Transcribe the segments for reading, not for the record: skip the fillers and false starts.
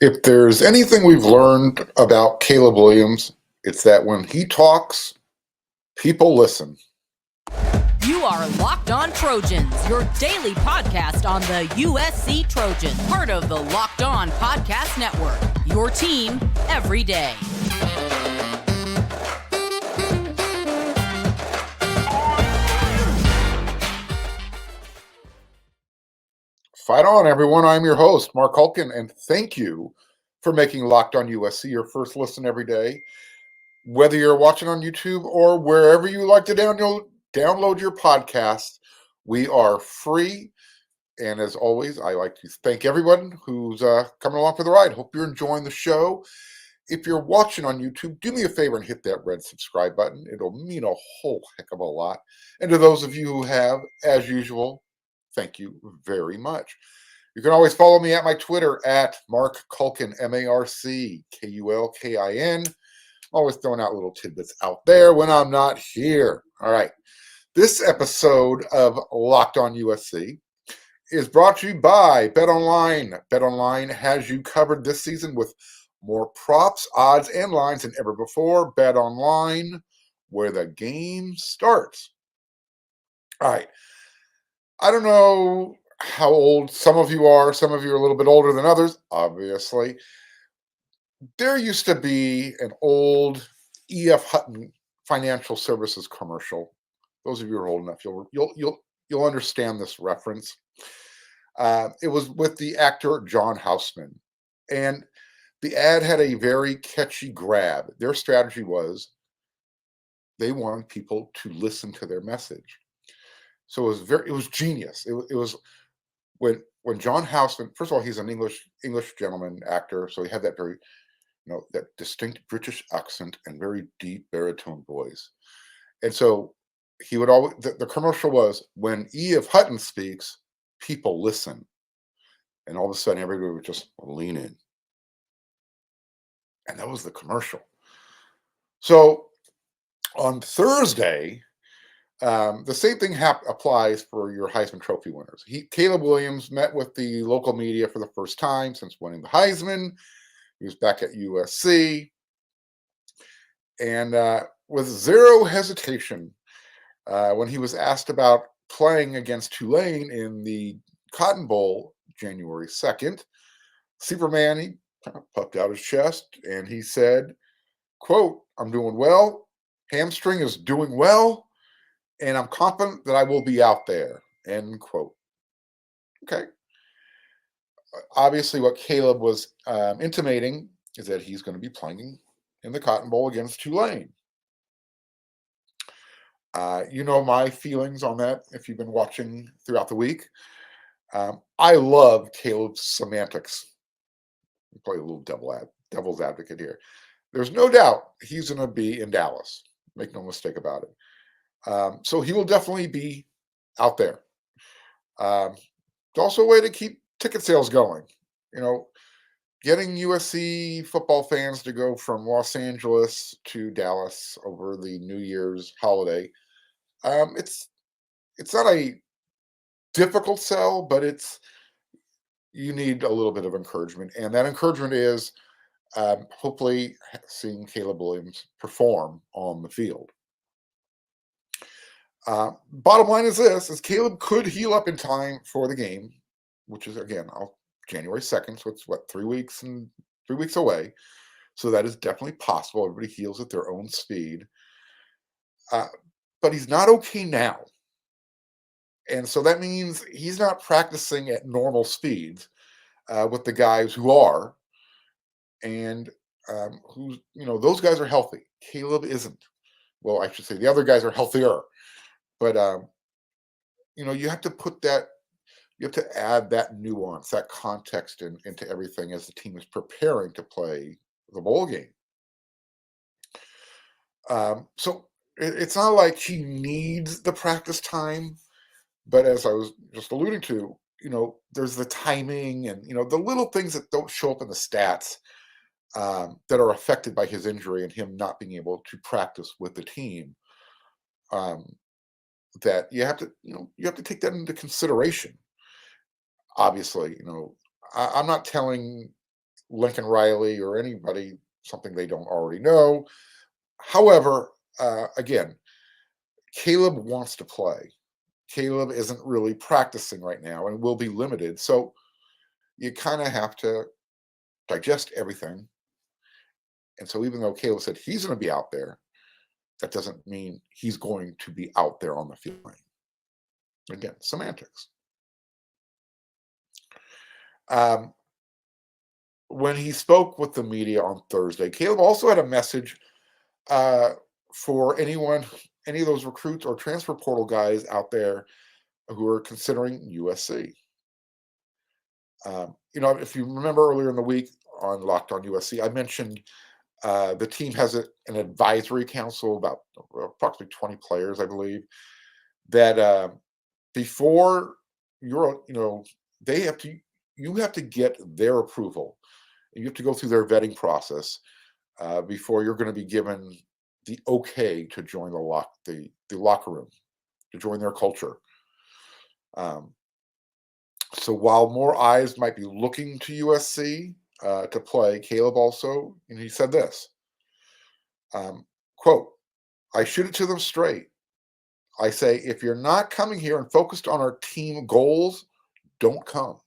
If there's anything we've learned about Caleb Williams, it's that when he talks, people listen. You are Locked On Trojans, your daily podcast on the USC Trojans, part of the Locked On Podcast Network, your team every day. Fight on, everyone. I'm your host, Mark Hulkin, and thank you for making Locked On USC your first listen every day. Whether you're watching on YouTube or wherever you like to download your podcast, we are free. And as always, I like to thank everyone who's coming along for the ride. Hope you're enjoying the show. If you're watching on YouTube, do me a favor and hit that red subscribe button. It'll mean a whole heck of a lot. And to those of you who have, as usual, thank you very much. You can always follow me at my Twitter at Mark Culkin, MarkKulkin. Always throwing out little tidbits out there when I'm not here. All right. This episode of Locked On USC is brought to you by BetOnline. BetOnline has you covered this season with more props, odds, and lines than ever before. BetOnline, where the game starts. All right. I don't know how old some of you are. Some of you are a little bit older than others, obviously. There used to be an old E.F. Hutton financial services commercial. Those of you who are old enough, you'll understand this reference. It was with the actor John Houseman, and the ad had a very catchy grab. Their strategy was they wanted people to listen to their message. So it was genius. It was when John Houseman, first of all, he's an English gentleman actor, so he had that very that distinct British accent and very deep baritone voice. And so he would always, the commercial was, when E.F. Hutton speaks, people listen. And all of a sudden, everybody would just lean in. And that was the commercial. So on Thursday, the same thing applies for your Heisman Trophy winners. Caleb Williams met with the local media for the first time since winning the Heisman. He was back at USC. And with zero hesitation, when he was asked about playing against Tulane in the Cotton Bowl January 2nd, Superman, he kind of puffed out his chest and he said, quote, "I'm doing well. Hamstring is doing well. And I'm confident that I will be out there," end quote. Okay. Obviously, what Caleb was intimating is that he's going to be playing in the Cotton Bowl against Tulane. You know my feelings on that if you've been watching throughout the week. I love Caleb's semantics. We play a little devil's advocate here. There's no doubt he's going to be in Dallas. Make no mistake about it. So he will definitely be out there. It's also a way to keep ticket sales going. Getting USC football fans to go from Los Angeles to Dallas over the New Year's holiday. It's not a difficult sell, but you need a little bit of encouragement. And that encouragement is hopefully seeing Caleb Williams perform on the field. Bottom line is Caleb could heal up in time for the game, which is, again, January 2nd. So it's 3 weeks away. So that is definitely possible. Everybody heals at their own speed. But he's not okay now. And so that means he's not practicing at normal speeds with the guys who are. And those guys are healthy. Caleb isn't. Well, I should say the other guys are healthier. But, you have to put that, you have to add that nuance, that context into everything as the team is preparing to play the bowl game. So it's not like he needs the practice time, but as I was just alluding to, there's the timing and, the little things that don't show up in the stats that are affected by his injury and him not being able to practice with the team. That you have to take that into consideration. Obviously, I'm not telling Lincoln Riley or anybody something they don't already know. However, again, Caleb wants to play. Caleb isn't really practicing right now and will be limited. So you kind of have to digest everything. And so even though Caleb said he's going to be out there, that doesn't mean he's going to be out there on the field. Again, semantics. When he spoke with the media on Thursday, Caleb also had a message for any of those recruits or transfer portal guys out there who are considering USC. If you remember earlier in the week on Locked On USC, I mentioned the team has an advisory council, about approximately 20 players, I believe, that before you have to get their approval. You have to go through their vetting process before you're going to be given the okay to join the locker room, to join their culture. So while more eyes might be looking to USC to play, Caleb also, and he said this, quote, "I shoot it to them straight. I say, if you're not coming here and focused on our team goals, don't come.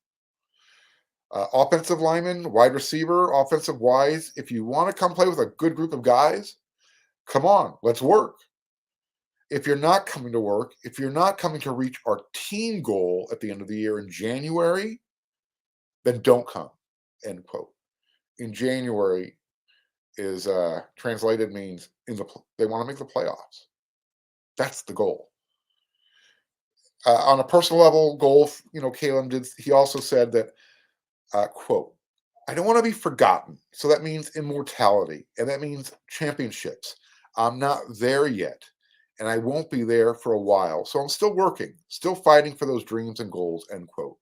Offensive lineman, wide receiver, offensive wise, if you want to come play with a good group of guys, come on, let's work. If you're not coming to work, if you're not coming to reach our team goal at the end of the year in January, then don't come," end quote. In January is translated means they want to make the playoffs. That's the goal. On a personal level, goal, Caleb did. He also said that, quote, "I don't want to be forgotten. So that means immortality, and that means championships. I'm not there yet, and I won't be there for a while. So I'm still working, still fighting for those dreams and goals," end quote.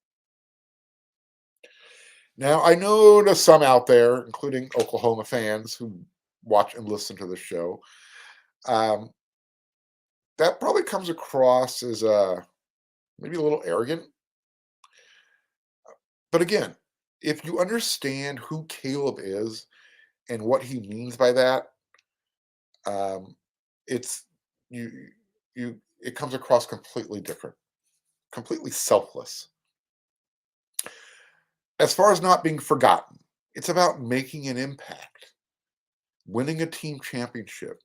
Now, I know to some out there, including Oklahoma fans who watch and listen to the show, that probably comes across as maybe a little arrogant. But again, if you understand who Caleb is and what he means by that, it's it comes across completely different, completely selfless. As far as not being forgotten, it's about making an impact, winning a team championship.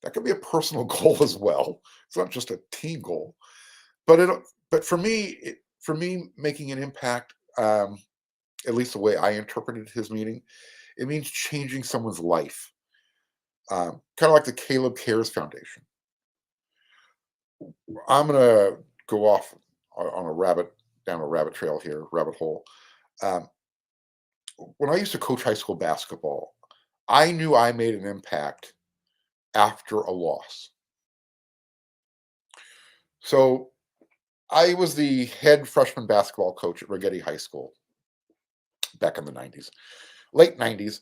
That could be a personal goal as well. It's not just a team goal, but for me, making an impact, at least the way I interpreted his meaning, it means changing someone's life. Kind of like the Caleb Cares Foundation. I'm gonna go off on down a rabbit trail here, rabbit hole. When I used to coach high school basketball, I knew I made an impact after a loss. So I was the head freshman basketball coach at Rigetti High School back in the 90s, late 90s.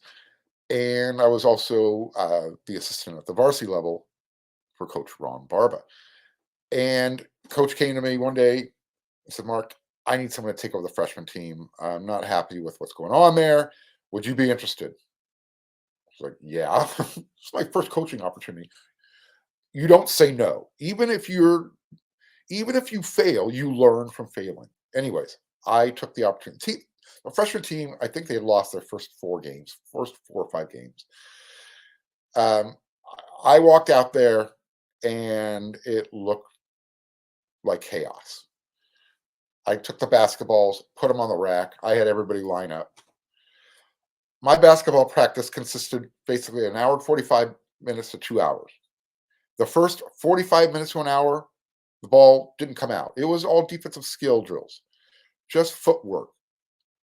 And I was also the assistant at the varsity level for Coach Ron Barba. And Coach came to me one day and said, "Mark, I need someone to take over the freshman team. I'm not happy with what's going on there. Would you be interested?" I was like, "Yeah." It's my first coaching opportunity. You don't say no. Even if you fail, you learn from failing. Anyways, I took the opportunity. The freshman team, I think they had lost their first 4 or 5 games. I walked out there and it looked like chaos. I took the basketballs, put them on the rack. I had everybody line up. My basketball practice consisted basically an hour and 45 minutes to 2 hours. The first 45 minutes to an hour, the ball didn't come out. It was all defensive skill drills, just footwork,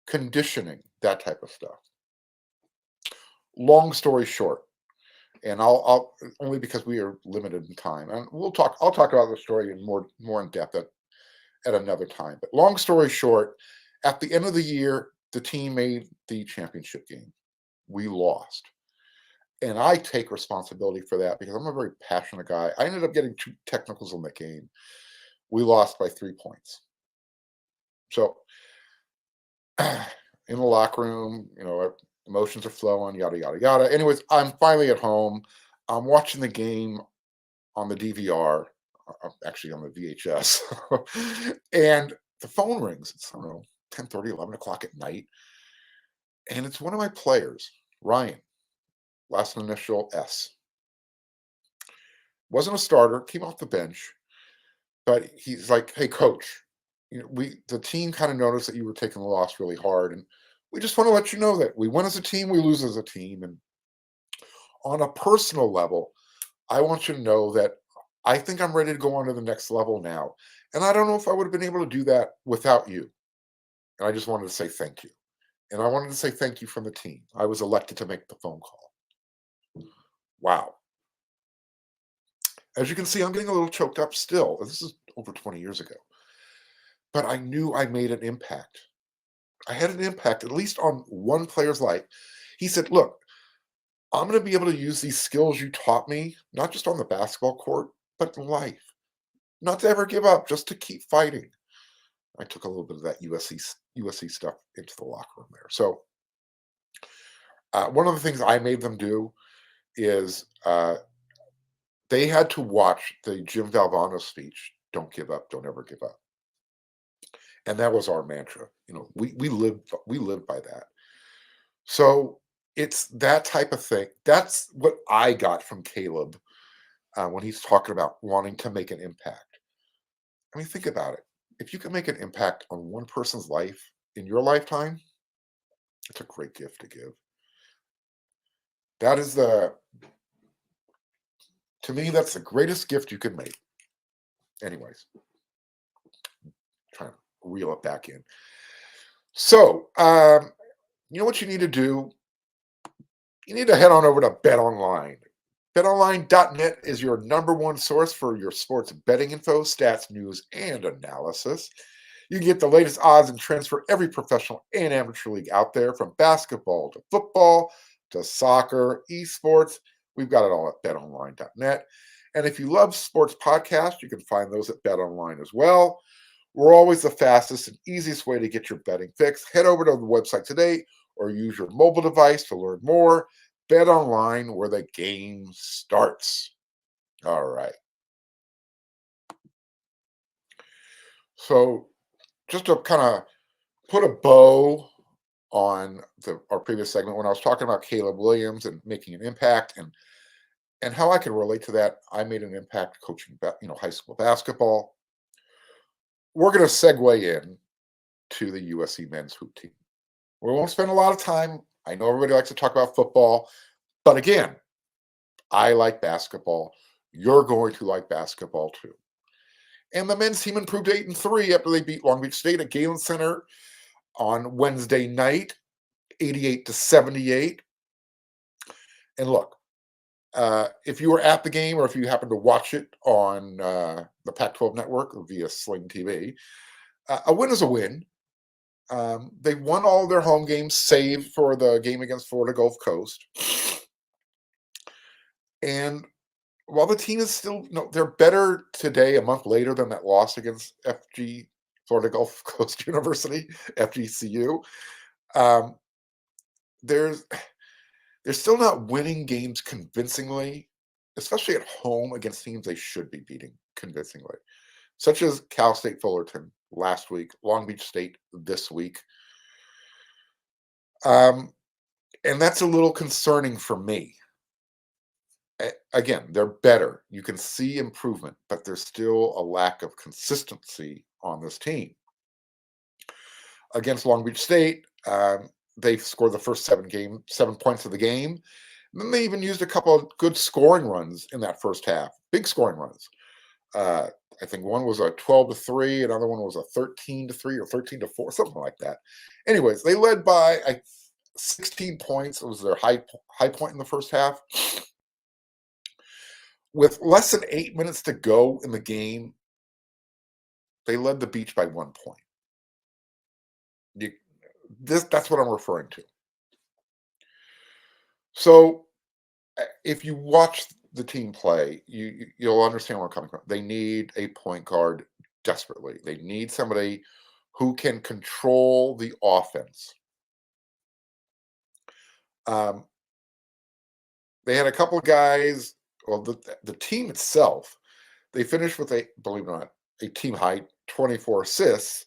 conditioning, that type of stuff. Long story short, and I'll only because we are limited in time, and I'll talk about the story in more in depth at another time. But long story short, at the end of the year, the team made the championship game. We lost. And I take responsibility for that because I'm a very passionate guy. I ended up getting 2 technicals in the game. We lost by 3 points. So in the locker room, emotions are flowing, yada, yada, yada. Anyways, I'm finally at home. I'm watching the game on the DVR, actually on the VHS. And the phone rings. It's, I don't know, 10:30, 11 o'clock at night. And it's one of my players, Ryan, last initial S. Wasn't a starter, came off the bench, but he's like, "Hey, coach, the team kind of noticed that you were taking the loss really hard, and we just want to let you know that we win as a team, we lose as a team, and on a personal level, I want you to know that I think I'm ready to go on to the next level now, and I don't know if I would have been able to do that without you. And I just wanted to say thank you, and I wanted to say thank you from the team. I was elected to make the phone call." Wow. As you can see, I'm getting a little choked up still. This is over 20 years ago, but I knew I made an impact. I had an impact, at least on one player's life. He said, "Look, I'm going to be able to use these skills you taught me, not just on the basketball court, but in life. Not to ever give up, just to keep fighting." I took a little bit of that USC stuff into the locker room there. So one of the things I made them do is they had to watch the Jim Valvano speech. Don't give up. Don't ever give up. And that was our mantra. We lived by that. So it's that type of thing. That's what I got from Caleb when he's talking about wanting to make an impact. I mean, think about it. If you can make an impact on one person's life in your lifetime, it's a great gift to give. That is to me, that's the greatest gift you could make. Anyways, trying to reel it back in. So, you know what you need to do? You need to head on over to BetOnline. BetOnline.net is your number one source for your sports betting info, stats, news, and analysis. You can get the latest odds and trends for every professional and amateur league out there, from basketball to football to soccer, esports. We've got it all at betonline.net. And if you love sports podcasts, you can find those at BetOnline as well. We're always the fastest and easiest way to get your betting fix. Head over to the website today or use your mobile device to learn more. BetOnline, where the game starts. All right. So just to kind of put a bow on our previous segment, when I was talking about Caleb Williams and making an impact and how I can relate to that, I made an impact coaching high school basketball. We're going to segue in to the USC men's hoop team. We won't spend a lot of time. I know everybody likes to talk about football, but again, I like basketball. You're going to like basketball too. And the men's team improved 8-3 after they beat Long Beach State at Galen Center on Wednesday night, 88-78. And look, if you were at the game or if you happened to watch it on the Pac-12 network or via Sling TV, a win is a win. They won all their home games, save for the game against Florida Gulf Coast. And while the team is still, they're better today, a month later, than that loss against Florida Gulf Coast University, FGCU. They're still not winning games convincingly, especially at home against teams they should be beating convincingly, such as Cal State Fullerton last week, Long Beach State this week. And that's a little concerning for me. Again, they're better. You can see improvement, but there's still a lack of consistency on this team. Against Long Beach State, they scored the first 7 points of the game. And then they even used a couple of good scoring runs in that first half, big scoring runs. I think one was a 12-3, another one was a 13-3 or 13-4, something like that. Anyways, they led by 16 points. It was their high point in the first half. With less than 8 minutes to go in the game, they led the Beach by 1 point. That's what I'm referring to. So if you watch the team play, you'll understand where I'm coming from. They need a point guard desperately. They need somebody who can control the offense. Um, they had a couple of guys. Well, the team itself, they finished with believe it or not, a team high 24 assists.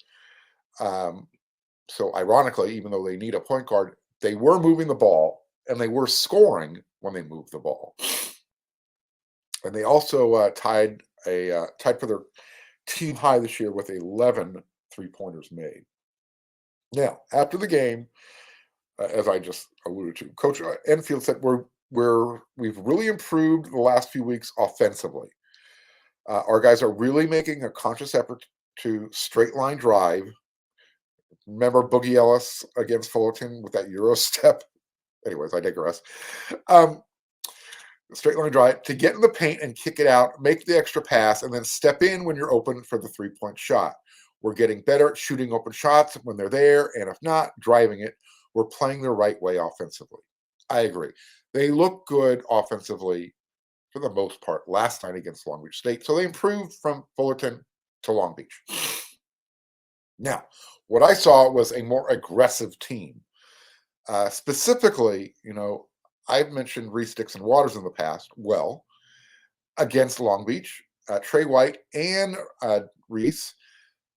Um, so ironically, even though they need a point guard, they were moving the ball and they were scoring when they moved the ball. And they also tied for their team high this year with 11 3-pointers made. Now, after the game, as I just alluded to, Coach Enfield said we've really improved the last few weeks offensively. Our guys are really making a conscious effort to straight line drive. Remember Boogie Ellis against Fullerton with that Euro step? Anyways, I digress. Straight line drive to get in the paint and kick it out, make the extra pass, and then step in when you're open for the 3-point shot. We're getting better at shooting open shots when they're there, and if not, driving it. We're playing the right way offensively. I agree. They look good offensively for the most part last night against Long Beach State, so they improved from Fullerton to Long Beach. Now, what I saw was a more aggressive team. Specifically, I've mentioned Reese Dixon Waters in the past. Well, against Long Beach, Trey White and Reese,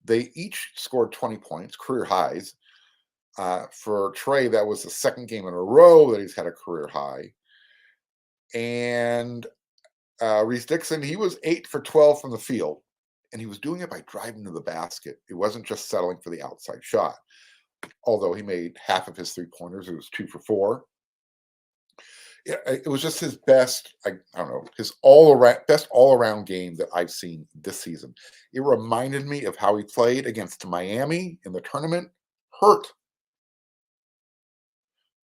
they each scored 20 points, career highs. For Trey, that was the second game in a row that he's had a career high. And Reese Dixon, he was 8 for 12 from the field, and he was doing it by driving to the basket. It wasn't just settling for the outside shot. Although he made half of his 3-pointers, it was 2 for 4. It was just his best, I don't know, his best all-around game that I've seen this season. It reminded me of how he played against Miami in the tournament. Hurt.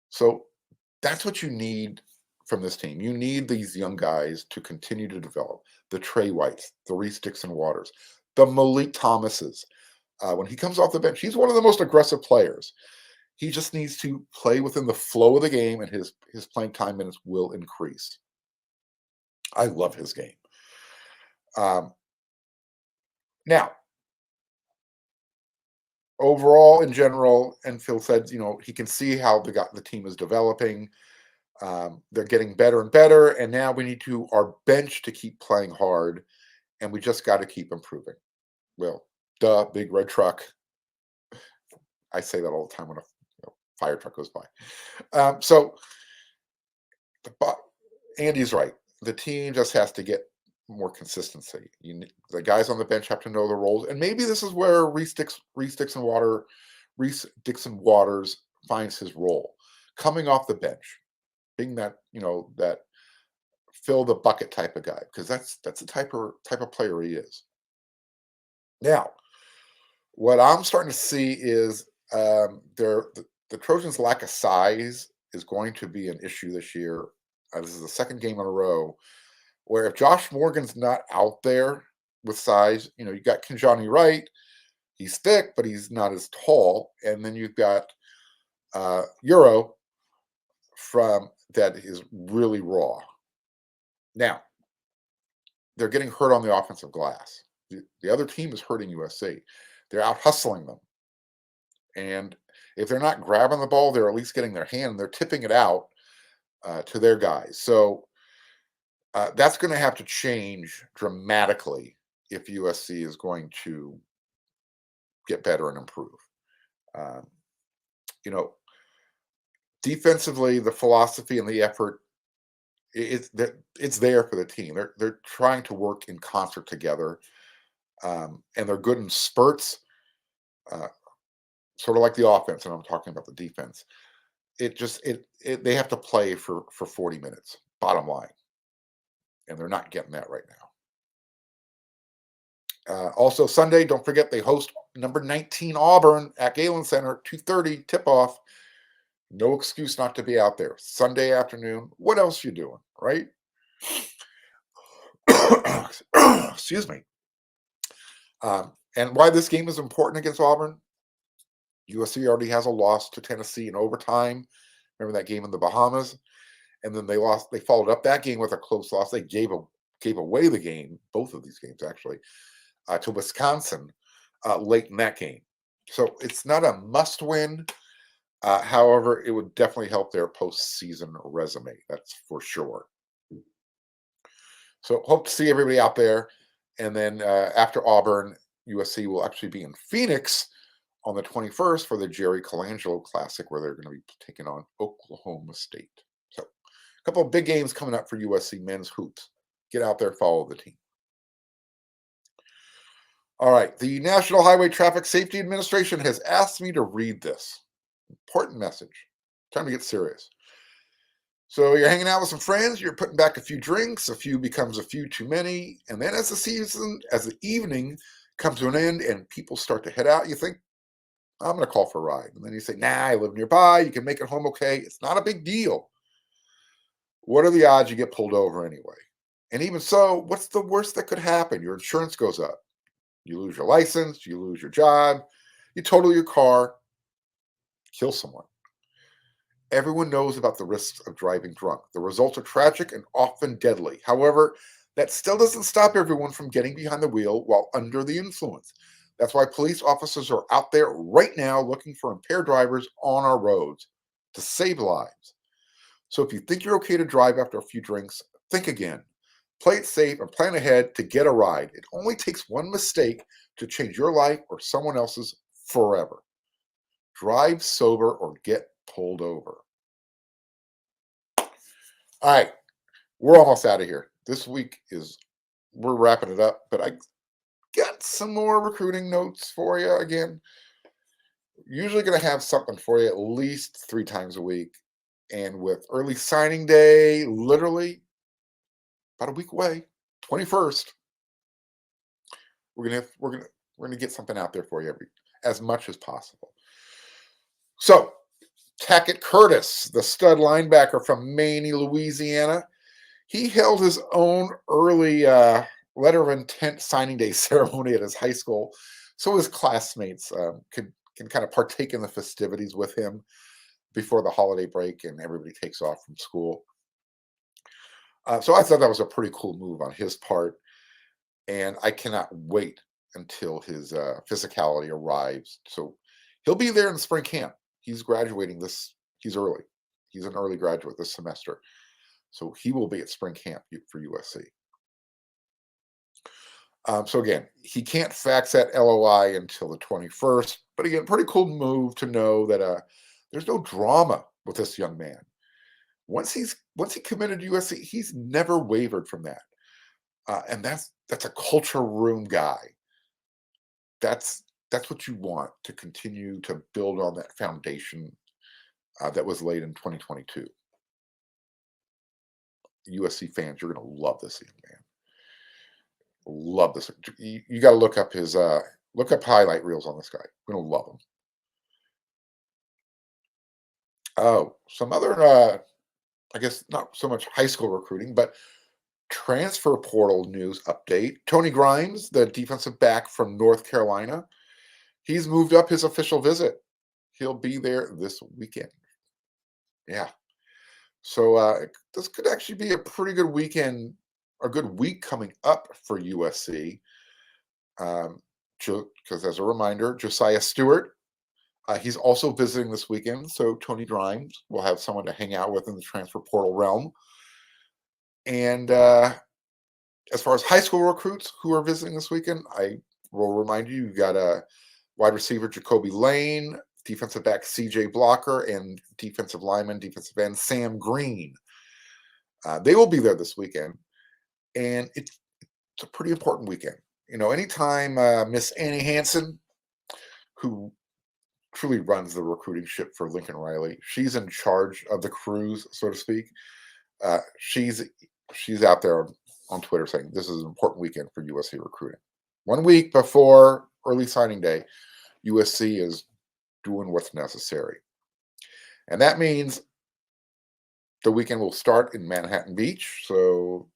So that's what you need from this team. You need these young guys to continue to develop. The Trey Whites, the Reese Dixon Waters, the Malik Thomases. When he comes off the bench, he's one of the most aggressive players. He just needs to play within the flow of the game, and his playing time minutes will increase. I love his game. Now, overall, in general, Enfield said, he can see how the team is developing. They're getting better and better, and now we need our bench to keep playing hard, and we just got to keep improving. Well, duh, big red truck. I say that all the time when a fire truck goes by. Andy's right. The team just has to get more consistency. The guys on the bench have to know their roles, and maybe this is where Reese Dixon Waters finds his role, coming off the bench, being that that fill the bucket type of guy, because that's the type of player he is. Now, what I'm starting to see is the Trojans' lack of size is going to be an issue this year. This is the second game in a row where if Josh Morgan's not out there with size, you got Kinjani Wright. He's thick, but he's not as tall. And then you've got Euro that is really raw. Now, they're getting hurt on the offensive glass. The other team is hurting USC. They're out hustling them. And if they're not grabbing the ball, they're at least getting their hand and they're tipping it out to their guys. So that's going to have to change dramatically if USC is going to get better and improve. Defensively, the philosophy and the effort, it's there for the team. They're trying to work in concert together, and they're good in spurts, sort of like the offense. And I'm talking about the defense. They have to play for 40 minutes, bottom line, and they're not getting that right now. Also Sunday, don't forget they host number 19 Auburn at Galen Center, 2:30 tip-off. No excuse not to be out there. Sunday afternoon. What else you doing, right? Excuse me. And why this game is important against Auburn? USC already has a loss to Tennessee in overtime. Remember that game in the Bahamas? And then they lost. They followed up that game with a close loss. They gave away the game, both of these games actually, to Wisconsin late in that game. So it's not a must-win. However, it would definitely help their postseason resume. That's for sure. So hope to see everybody out there. And then after Auburn, USC will actually be in Phoenix on the 21st for the Jerry Colangelo Classic, where they're going to be taking on Oklahoma State. So a couple of big games coming up for USC men's hoops. Get out there, follow the team. All right. The National Highway Traffic Safety Administration has asked me to read this important message. Time to get serious. So you're hanging out with some friends, you're putting back a few drinks, a few becomes a few too many, and then as the evening comes to an end and people start to head out, you think, I'm going to call for a ride. And then you say, nah, I live nearby, you can make it home okay. It's not a big deal. What are the odds you get pulled over anyway? And even so, what's the worst that could happen? Your insurance goes up. You lose your license, you lose your job, you total your car, kill someone. Everyone knows about the risks of driving drunk. The results are tragic and often deadly. However, that still doesn't stop everyone from getting behind the wheel while under the influence. That's why police officers are out there right now looking for impaired drivers on our roads to save lives. So if you think you're okay to drive after a few drinks, think again. Play it safe and plan ahead to get a ride. It only takes one mistake to change your life or someone else's forever. Drive sober or get pulled over. All right, we're almost out of here. This week we're wrapping it up, but I got some more recruiting notes for you again. Usually going to have something for you at least 3 times a week. And with early signing day, literally about a week away, 21st, we're gonna get something out there for you as much as possible. So, Tackett Curtis, the stud linebacker from Maney, Louisiana, he held his own early letter of intent signing day ceremony at his high school, so his classmates can kind of partake in the festivities with him before the holiday break and everybody takes off from school. So I thought that was a pretty cool move on his part, and I cannot wait until his physicality arrives. So he'll be there in spring camp. He's graduating he's early. He's an early graduate this semester. So he will be at spring camp for USC. So again, he can't fax that LOI until the 21st. But again, pretty cool move to know that there's no drama with this young man. Once he committed to USC, he's never wavered from that. And that's a culture room guy. That's what you want to continue to build on that foundation that was laid in 2022. USC fans, you're going to love this young man. Love this. You got to look up his highlight reels on this guy. You're going to love him. Oh, some other I guess not so much high school recruiting, but transfer portal news update. Tony Grimes, the defensive back from North Carolina, he's moved up his official visit. He'll be there this weekend. Yeah. So this could actually be a pretty good weekend, a good week coming up for USC. Because as a reminder, Josiah Stewart, he's also visiting this weekend. So Tony Grimes will have someone to hang out with in the transfer portal realm. And as far as high school recruits who are visiting this weekend, I will remind you, got a wide receiver, Jacoby Lane, defensive back, CJ Blocker, and defensive lineman, defensive end, Sam Green. They will be there this weekend. And it's a pretty important weekend. You know, anytime Miss Annie Hansen, who truly runs the recruiting ship for Lincoln Riley, she's in charge of the cruise, so to speak. She's out there on Twitter saying this is an important weekend for USC recruiting. 1 week before early signing day, USC is doing what's necessary. And that means the weekend will start in Manhattan Beach. So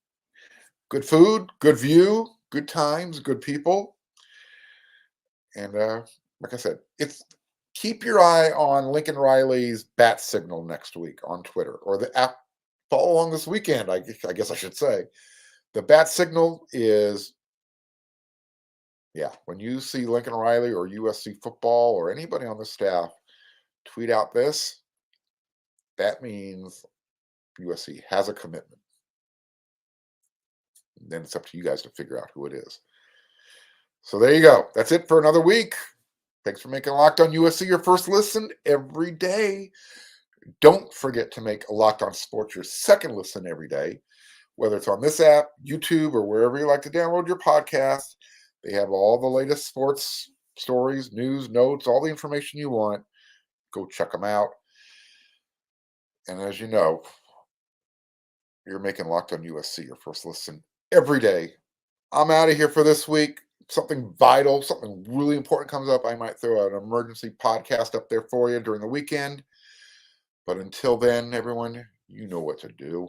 good food, good view, good times, good people. And like I said, keep your eye on Lincoln Riley's bat signal next week on Twitter, or the app. Follow along this weekend, I guess I should say. The bat signal is, when you see Lincoln Riley or USC football or anybody on the staff tweet out this, that means USC has a commitment. And then it's up to you guys to figure out who it is. So there you go. That's it for another week. Thanks for making Locked On USC your first listen every day. Don't forget to make Locked On Sports your second listen every day, whether it's on this app, YouTube, or wherever you like to download your podcast. They have all the latest sports stories, news, notes, all the information you want. Go check them out. And as you know, you're making Locked On USC your first listen every day. I'm out of here for this week. Something vital, something really important comes up, I might throw an emergency podcast up there for you during the weekend. But until then, everyone, you know what to do.